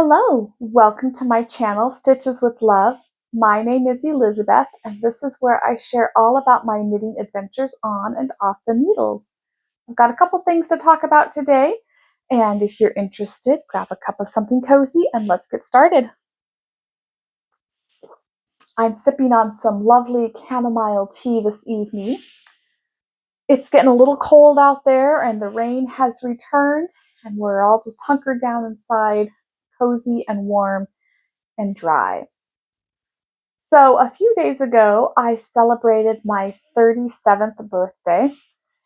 Hello, welcome to my channel, Stitches with Love. My name is Elizabeth, and this is where I share all about my knitting adventures on and off the needles. I've got a couple things to talk about today, and if you're interested, grab a cup of something cozy and let's get started. I'm sipping on some lovely chamomile tea this evening. It's getting a little cold out there, and the rain has returned, and we're all just hunkered down inside, cozy and warm and dry. So, a few days ago, I celebrated my 37th birthday,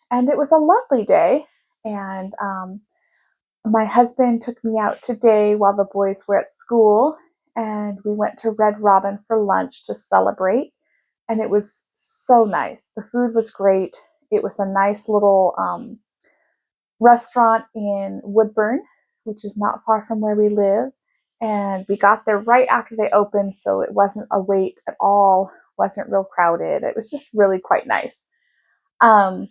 and it was a lovely day. And my husband took me out today while the boys were at school, and we went to Red Robin for lunch to celebrate. And it was so nice. The food was great. It was a nice little restaurant in Woodburn, which is not far from where we live. And we got there right after they opened, so it wasn't a wait at all, wasn't real crowded. It was just really quite nice. Um,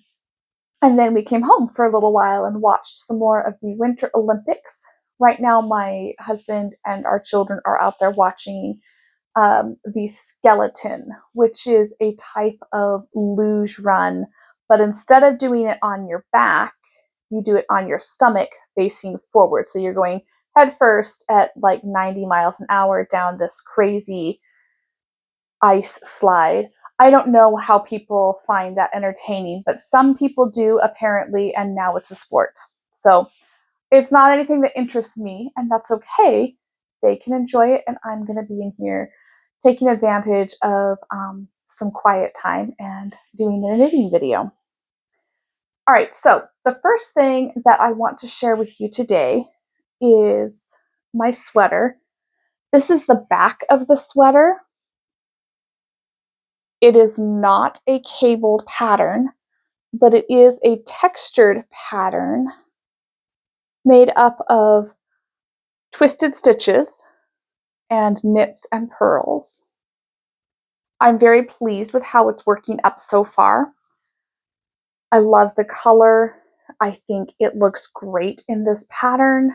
and then we came home for a little while and watched some more of the Winter Olympics. Right now, my husband and our children are out there watching the skeleton, which is a type of luge run, but instead of doing it on your back, you do it on your stomach facing forward. So you're going head first at like 90 miles an hour down this crazy ice slide. I don't know how people find that entertaining, but some people do apparently, and now it's a sport. So it's not anything that interests me, and that's okay. They can enjoy it, and I'm going to be in here taking advantage of some quiet time and doing a knitting video. All right, so the first thing that I want to share with you today is my sweater. This is the back of the sweater. It is not a cabled pattern, but it is a textured pattern made up of twisted stitches and knits and purls. I'm very pleased with how it's working up so far. I love the color. I think it looks great in this pattern.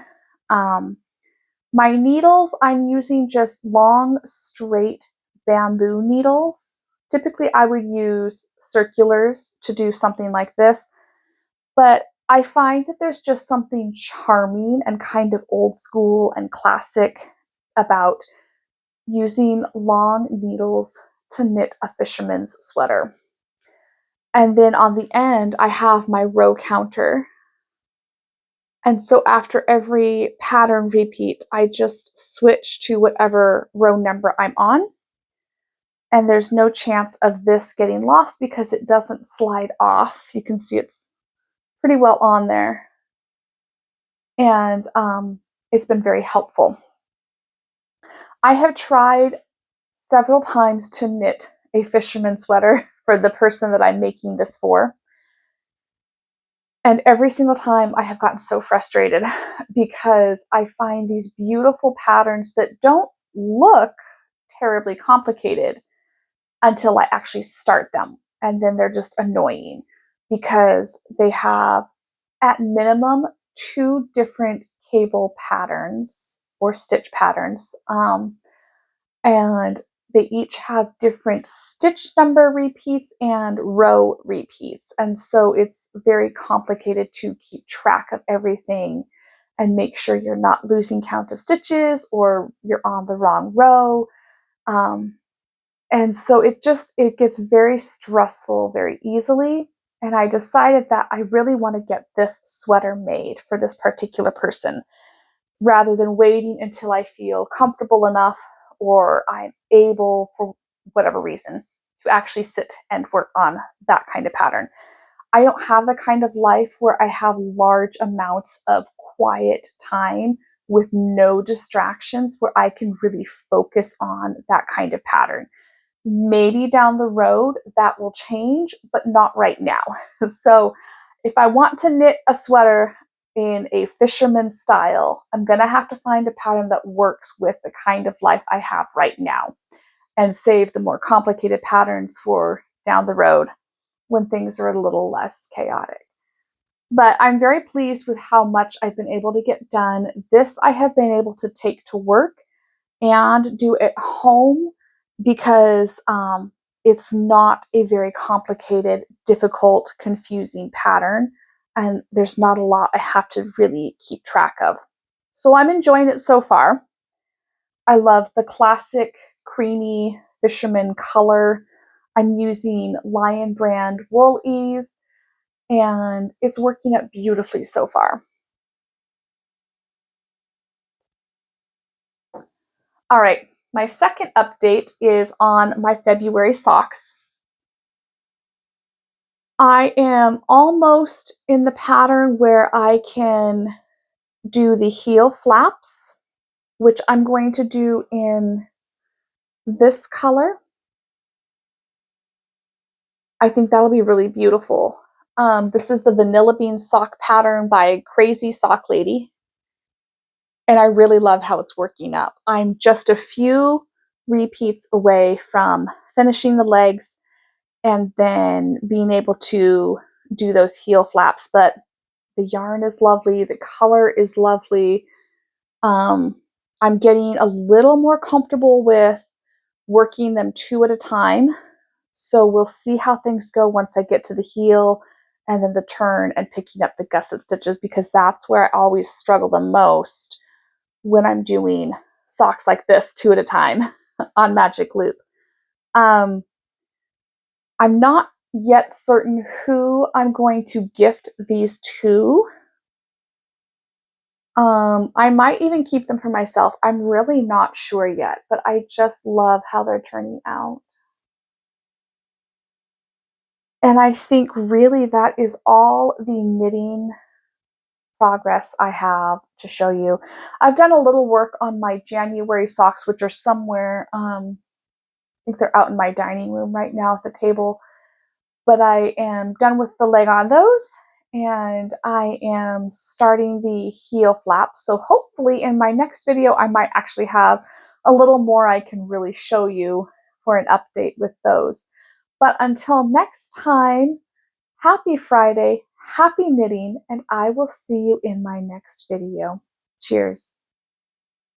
My needles, I'm using just long, straight bamboo needles. Typically, I would use circulars to do something like this, but I find that there's just something charming and kind of old school and classic about using long needles to knit a fisherman's sweater. And then on the end, I have my row counter. And so after every pattern repeat, I just switch to whatever row number I'm on. And there's no chance of this getting lost because it doesn't slide off. You can see it's pretty well on there. And it's been very helpful. I have tried several times to knit a fisherman sweater for the person that I'm making this for. And every single time I have gotten so frustrated because I find these beautiful patterns that don't look terribly complicated until I actually start them. And then they're just annoying because they have, at minimum, two different cable patterns or stitch patterns. And they each have different stitch number repeats and row repeats. And so it's very complicated to keep track of everything and make sure you're not losing count of stitches or you're on the wrong row. And so it gets very stressful very easily. And I decided that I really want to get this sweater made for this particular person rather than waiting until I feel comfortable enough or I'm able, for whatever reason, to actually sit and work on that kind of pattern. I don't have the kind of life where I have large amounts of quiet time with no distractions where I can really focus on that kind of pattern. Maybe down the road that will change, but not right now. So if I want to knit a sweater in a fisherman style, I'm going to have to find a pattern that works with the kind of life I have right now and save the more complicated patterns for down the road when things are a little less chaotic. But I'm very pleased with how much I've been able to get done. This I have been able to take to work and do at home because it's not a very complicated, difficult, confusing pattern. And there's not a lot I have to really keep track of. So I'm enjoying it so far. I love the classic creamy fisherman color. I'm using Lion Brand Wool Ease, and it's working out beautifully so far. All right, my second update is on my February socks. I am almost in the pattern where I can do the heel flaps, which I'm going to do in this color. I think that'll be really beautiful. This is the Vanilla Bean sock pattern by Crazy Sock Lady, and I really love how it's working up. I'm just a few repeats away from finishing the legs and then being able to do those heel flaps, but the yarn is lovely, the color is lovely. I'm getting a little more comfortable with working them two at a time. So we'll see how things go once I get to the heel and then the turn and picking up the gusset stitches, because that's where I always struggle the most when I'm doing socks like this two at a time on Magic Loop. Um, I'm not yet certain who I'm going to gift these to. I might even keep them for myself. I'm really not sure yet, but I just love how they're turning out. And I think really that is all the knitting progress I have to show you. I've done a little work on my January socks, which are somewhere, I think they're out in my dining room right now at the table, but I am done with the leg on those, and I am starting the heel flaps. So hopefully in my next video, I might actually have a little more I can really show you for an update with those. But until next time, happy Friday, happy knitting, and I will see you in my next video. Cheers.